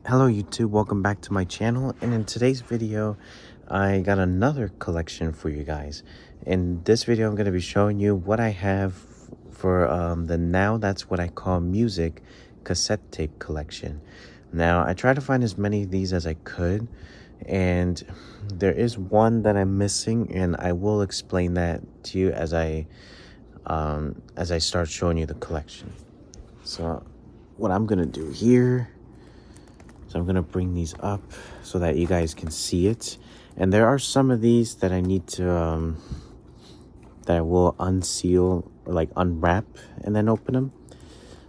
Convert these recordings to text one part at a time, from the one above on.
Hello YouTube, welcome back to my channel, and in today's video I got another collection for you guys. In this video I'm going to be showing you what I have for the Now That's What I Call Music cassette tape collection. Now I tried to find as many of these as I could, and there is one that I'm missing, and I will explain that to you as I start showing you the collection. So what I'm going to do here, so I'm going to bring these up so that you guys can see it. And there are some of these that I need to, that I will unseal, or like unwrap and then open them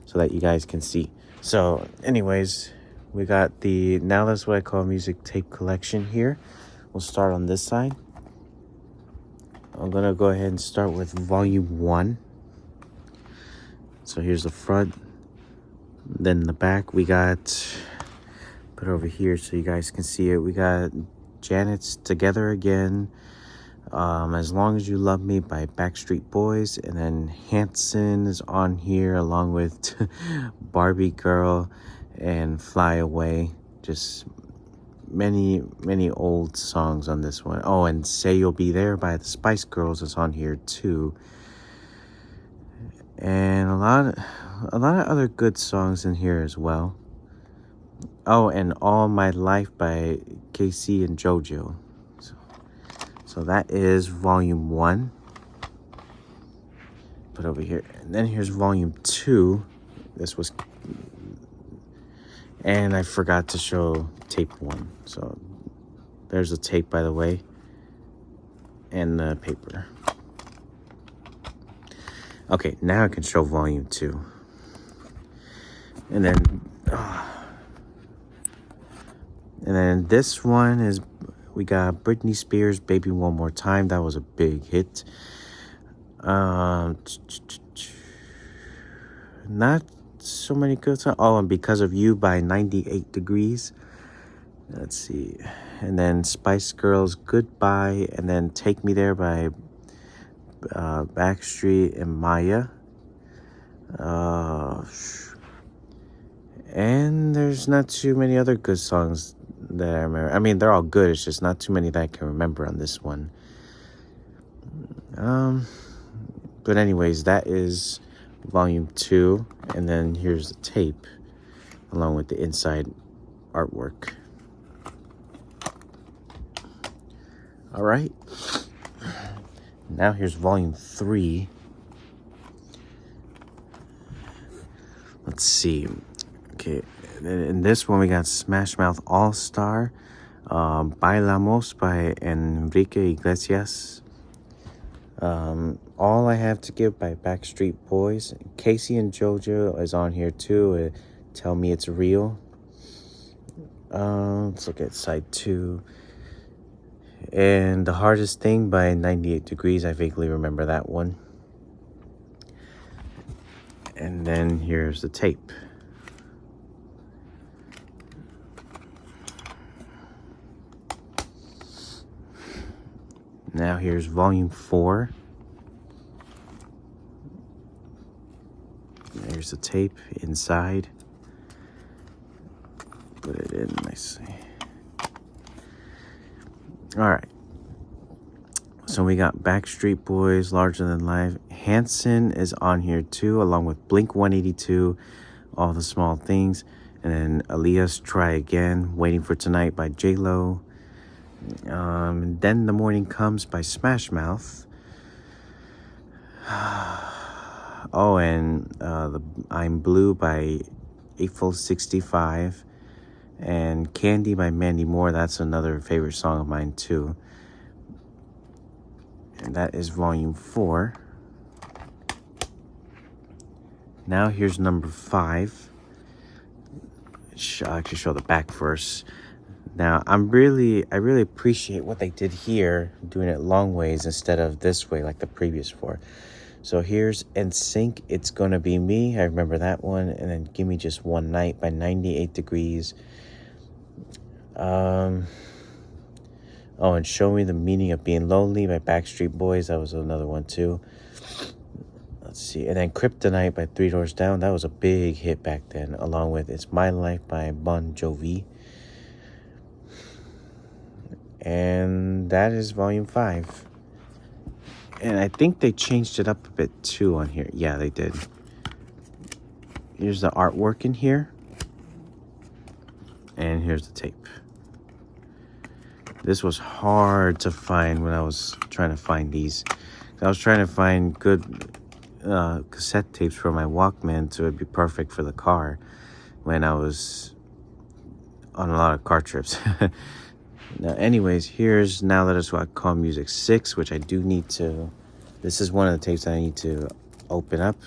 so that you guys can see. So anyways, we got the Now That's What I Call Music tape collection here. We'll start on this side. I'm going to go ahead and start with volume 1. So here's the front. Then the back we got, put it over here so you guys can see it. We got Janet's Together Again, As Long As You Love Me by Backstreet Boys, and then Hanson is on here along with Barbie Girl and Fly Away. Just many old songs on this one. Oh, and Say You'll Be There by the Spice Girls is on here too. And a lot of other good songs in here as well. Oh, and All My Life by Casey and JoJo. So that is volume 1. Put over here. And then here's volume 2. This was... And I forgot to show tape 1. So there's the tape, by the way. And the paper. Okay, now I can show volume 2. And then this one is, we got Britney Spears' Baby One More Time. That was a big hit. Not so many good songs. Oh, and Because of You by 98 Degrees. Let's see. And then Spice Girls' Goodbye. And then Take Me There by Backstreet and Maya. And there's not too many other good songs that I remember. I mean, they're all good. It's just not too many that I can remember on this one. But anyways, that is volume 2. And then here's the tape along with the inside artwork. All right. Now here's volume 3. Let's see. Okay, in this one we got Smash Mouth All Star, Bailamos by Enrique Iglesias, All I Have to Give by Backstreet Boys. Casey and JoJo is on here too. Tell Me It's Real. Let's look at side 2. And The Hardest Thing by 98 Degrees. I vaguely remember that one. And then here's the tape. Now here's volume 4. There's the tape inside. Put it in nicely. All right. So we got Backstreet Boys, Larger Than Life. Hanson is on here too, along with Blink 182, All the Small Things. And then Aaliyah's Try Again, Waiting for Tonight by J-Lo. Then The Morning Comes by Smash Mouth. Oh, and the I'm Blue by Eightful 65. And Candy by Mandy Moore. That's another favorite song of mine too. And that is volume 4. Now here's number 5. I'll actually show the back first. Now I really appreciate what they did here, doing it long ways instead of this way like the previous 4. So here's NSYNC, It's Gonna Be Me. I remember that one. And then Give Me Just One Night by 98 Degrees. Oh, and Show Me the Meaning of Being Lonely by Backstreet Boys. That was another one too. let's see. And then Kryptonite by Three Doors Down. That was a big hit back then, along with It's My Life by Bon Jovi. And that is volume 5. And I think they changed it up a bit too on here. Yeah, they did. Here's the artwork in here. And here's the tape. This was hard to find when I was trying to find these. I was trying to find good cassette tapes for my Walkman so it'd be perfect for the car when I was on a lot of car trips. Now, anyways, here's Now That Is What I Call Music 6, which I do need to... This is one of the tapes that I need to open up.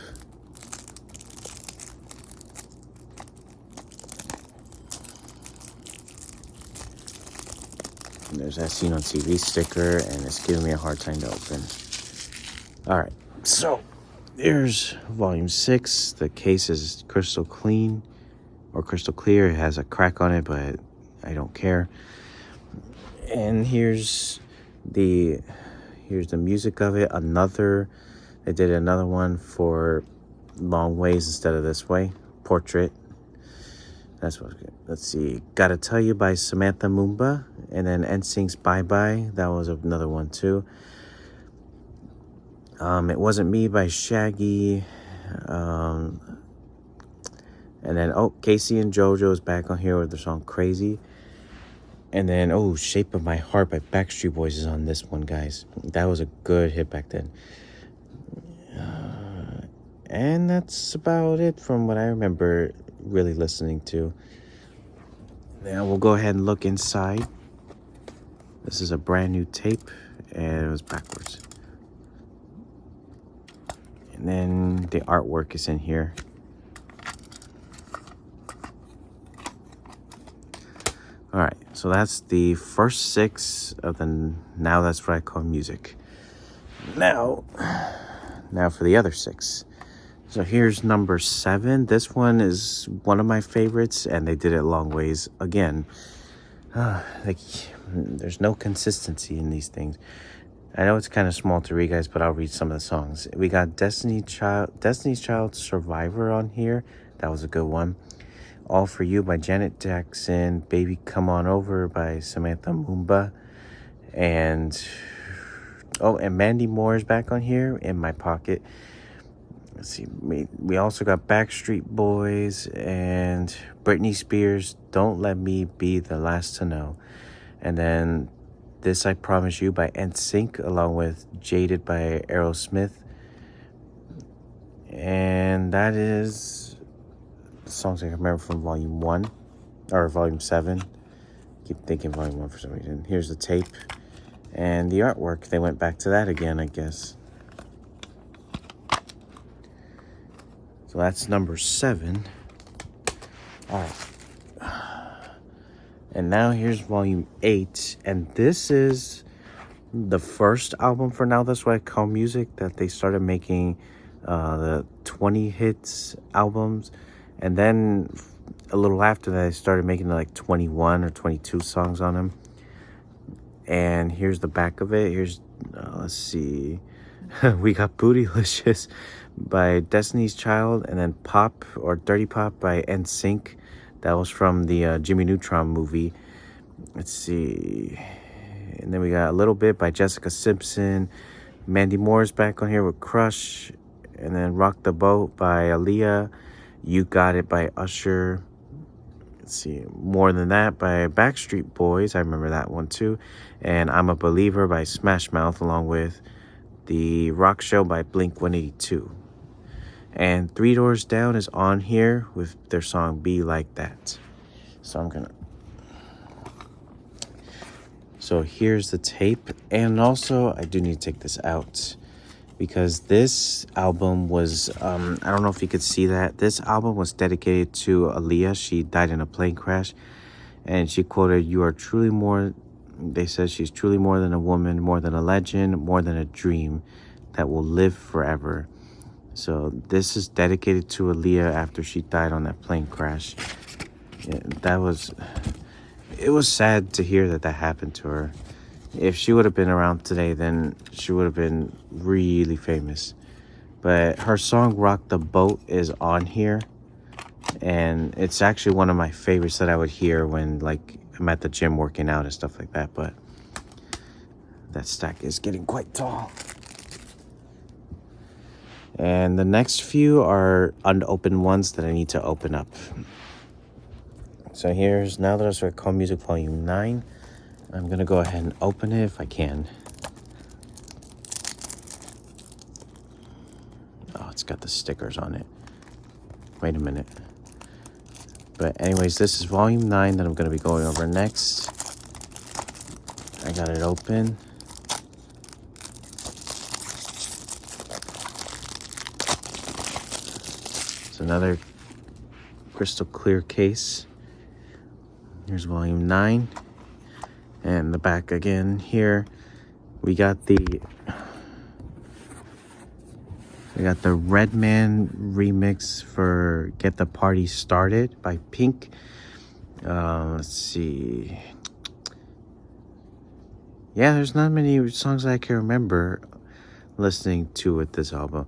And there's that Scene on TV sticker, and it's giving me a hard time to open. Alright, so there's volume 6. The case is crystal clean, or crystal clear. It has a crack on it, but I don't care. And here's the music of it. They did another one for Long Ways instead of This Way. Portrait. That's what. Let's see. Gotta Tell You by Samantha Mumba, and then NSYNC's Bye Bye. That was another one too. It Wasn't Me by Shaggy. And then Casey and JoJo's back on here with the song Crazy. And then, Shape of My Heart by Backstreet Boys is on this one, guys. That was a good hit back then. And that's about it from what I remember really listening to. Now we'll go ahead and look inside. This is a brand new tape, and it was backwards. And then the artwork is in here. All right, so that's the first 6 of the Now That's What I Call Music. Now for the other 6. So here's number 7. This one is one of my favorites, and they did it Long Ways again. There's no consistency in these things. I know it's kind of small to read, guys, but I'll read some of the songs. We got Destiny's Child Survivor on here. That was a good one. All For You by Janet Jackson, Baby Come On Over by Samantha Mumba, and Mandy Moore is back on here, In My Pocket. Let's see, we also got Backstreet Boys and Britney Spears, Don't Let Me Be the Last to Know, and then This I Promise You by NSYNC, along with Jaded by Aerosmith, and that is songs I can remember from volume 1 or volume 7. Keep thinking volume 1 for some reason. Here's the tape and the artwork. They went back to that again, I guess. So that's number 7. All right. And now here's volume 8, and this is the first album for Now That's What I Call Music that they started making the 20 hits albums. And then a little after that, I started making like 21 or 22 songs on them. And here's the back of it. Here's, let's see. We got Bootylicious by Destiny's Child, and then Pop or Dirty Pop by NSYNC. That was from the Jimmy Neutron movie. Let's see. And then we got A Little Bit by Jessica Simpson. Mandy Moore's back on here with Crush. And then Rock the Boat by Aaliyah. You Got It by Usher. Let's see, More Than That by Backstreet Boys. I remember that one too. And I'm a Believer by Smash Mouth, along with The Rock Show by Blink-182. And Three Doors Down is on here with their song Be Like That. So here's the tape. And also, I do need to take this out, because this album was, I don't know if you could see that. This album was dedicated to Aaliyah. She died in a plane crash. And she quoted, "You are truly more," they said, "she's truly more than a woman, more than a legend, more than a dream that will live forever." So this is dedicated to Aaliyah after she died on that plane crash. Yeah, it was sad to hear that happened to her. If she would have been around today, then she would have been really famous. But her song Rock the Boat is on here, and it's actually one of my favorites that I would hear when like I'm at the gym working out and stuff like that. But that stack is getting quite tall. And the next few are unopened ones that I need to open up. So here's Now That I Start Call Music Volume 9. I'm going to go ahead and open it if I can. Oh, it's got the stickers on it. Wait a minute. But anyways, this is Volume 9 that I'm going to be going over next. I got it open. It's another crystal clear case. Here's Volume 9. And the back again here. We got the Redman remix for Get the Party Started by Pink. Let's see. Yeah, there's not many songs I can remember listening to with this album.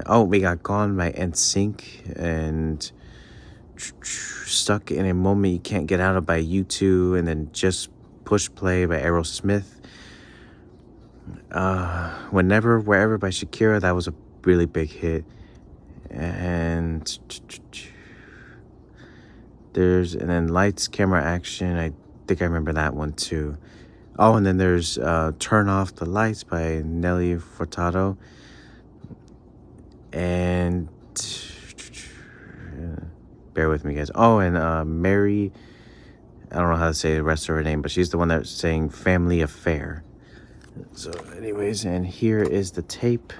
Oh, we got Gone by NSYNC and Stuck in a Moment You Can't Get Out of by U2, and then Just Push Play by Aerosmith. Whenever, Wherever by Shakira, that was a really big hit. And then Lights, Camera, Action. I think I remember that one too. Oh, and then there's Turn Off the Lights by Nelly Furtado. And bear with me, guys. Oh, and Mary, I don't know how to say the rest of her name, but she's the one that's saying Family Affair. So anyways, and here is the tape.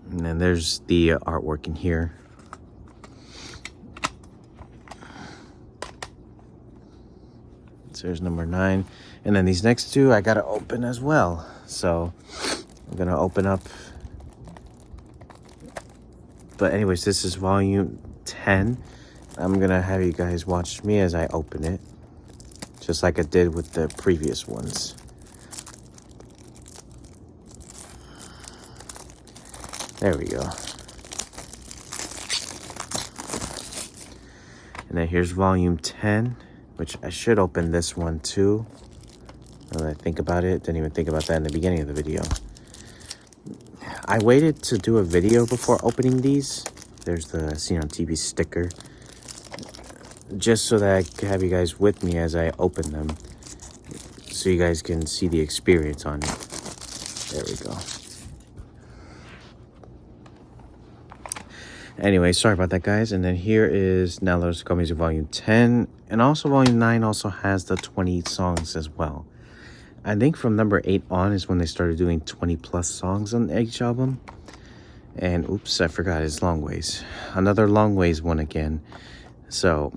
And then there's the artwork in here. So there's number 9. And then these next two I gotta open as well. So I'm gonna open up. But anyways, this is volume 10. I'm gonna have you guys watch me as I open it, just like I did with the previous ones. There we go. And then here's volume 10, which I should open this one too. Now that I think about it, didn't even think about that in the beginning of the video. I waited to do a video before opening these. There's the Seen on TV sticker, just so that I could have you guys with me as I open them, so you guys can see the experience on it. There we go. Anyway, sorry about that, guys. And then here is Now Let's Go Music Volume 10. And also Volume 9 also has the 20 songs as well. I think from number 8 on is when they started doing 20 plus songs on each album. And oops, I forgot, it's Long Ways. Another Long Ways one again. So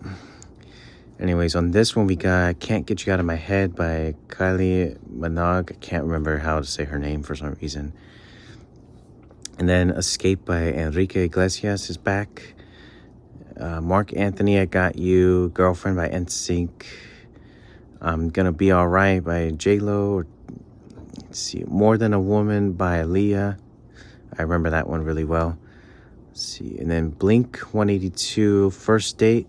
anyways, on this one we got Can't Get You Out of My Head by Kylie Minogue. I can't remember how to say her name for some reason. And then Escape by Enrique Iglesias is back. Mark Anthony, I Got You. Girlfriend by NSYNC. I'm Gonna Be Alright by J-Lo. Let's see, More Than a Woman by Aaliyah. I remember that one really well. Let's see, and then Blink 182, First Date.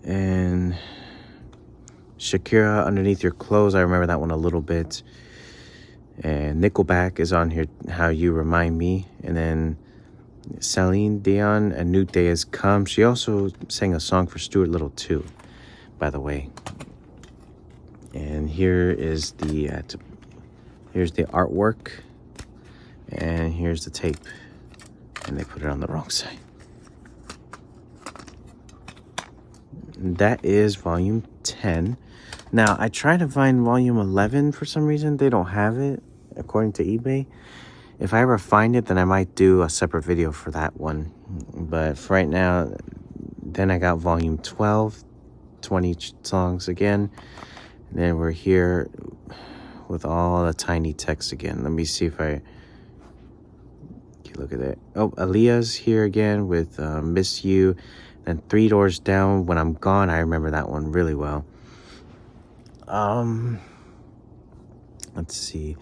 And Shakira, Underneath Your Clothes. I remember that one a little bit. And Nickelback is on here, How You Remind Me. And then Celine Dion, A New Day Has Come. She also sang a song for Stuart Little too, by the way. And here is here's the artwork, and here's the tape, and they put it on the wrong side. And that is volume 10. Now I tried to find volume 11 for some reason. They don't have it according to eBay. If I ever find it, then I might do a separate video for that one. But for right now, then I got volume 12, 20 songs again. And then we're here with all the tiny text again. Let me see if I... Okay, look at that. Oh, Aaliyah's here again with Miss You. Then 3 Doors Down, When I'm Gone. I remember that one really well. Let's see.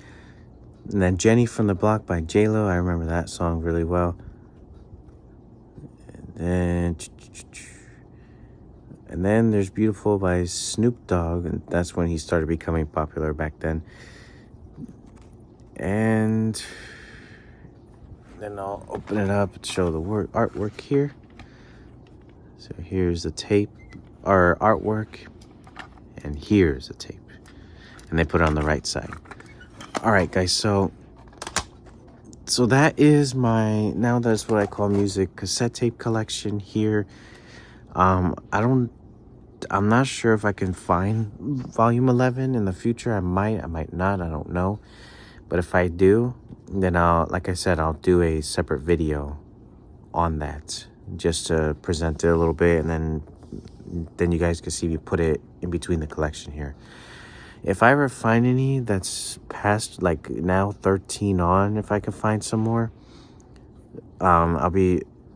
And then Jenny from the Block by J-Lo. I remember that song really well. And then there's Beautiful by Snoop Dogg. And that's when he started becoming popular back then. And then I'll open it up and show the artwork here. So here's the tape or artwork. And here's the tape. And they put it on the right side. All right, guys. So that is now that's what I call music cassette tape collection here. I'm not sure if I can find volume 11 in the future. I might not, I don't know. But if I do, then like I said, I'll do a separate video on that just to present it a little bit, and then you guys can see me put it in between the collection here. If I ever find any that's past like now 13 on, if I can find some more, I'm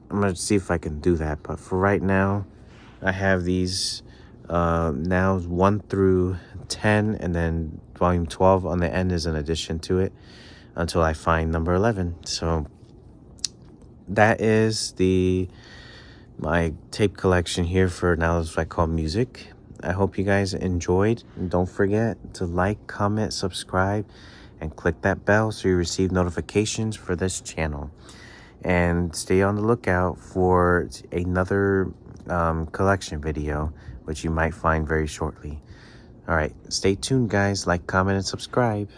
gonna see if I can do that. But for right now, I have these now 1 through 10, and then volume 12 on the end is an addition to it until I find number 11. So that is my tape collection here for now. That's what I call music. I hope you guys enjoyed. And don't forget to like, comment, subscribe, and click that bell so you receive notifications for this channel. And stay on the lookout for another collection video, which you might find very shortly. All right, stay tuned, guys. Like, comment, and subscribe.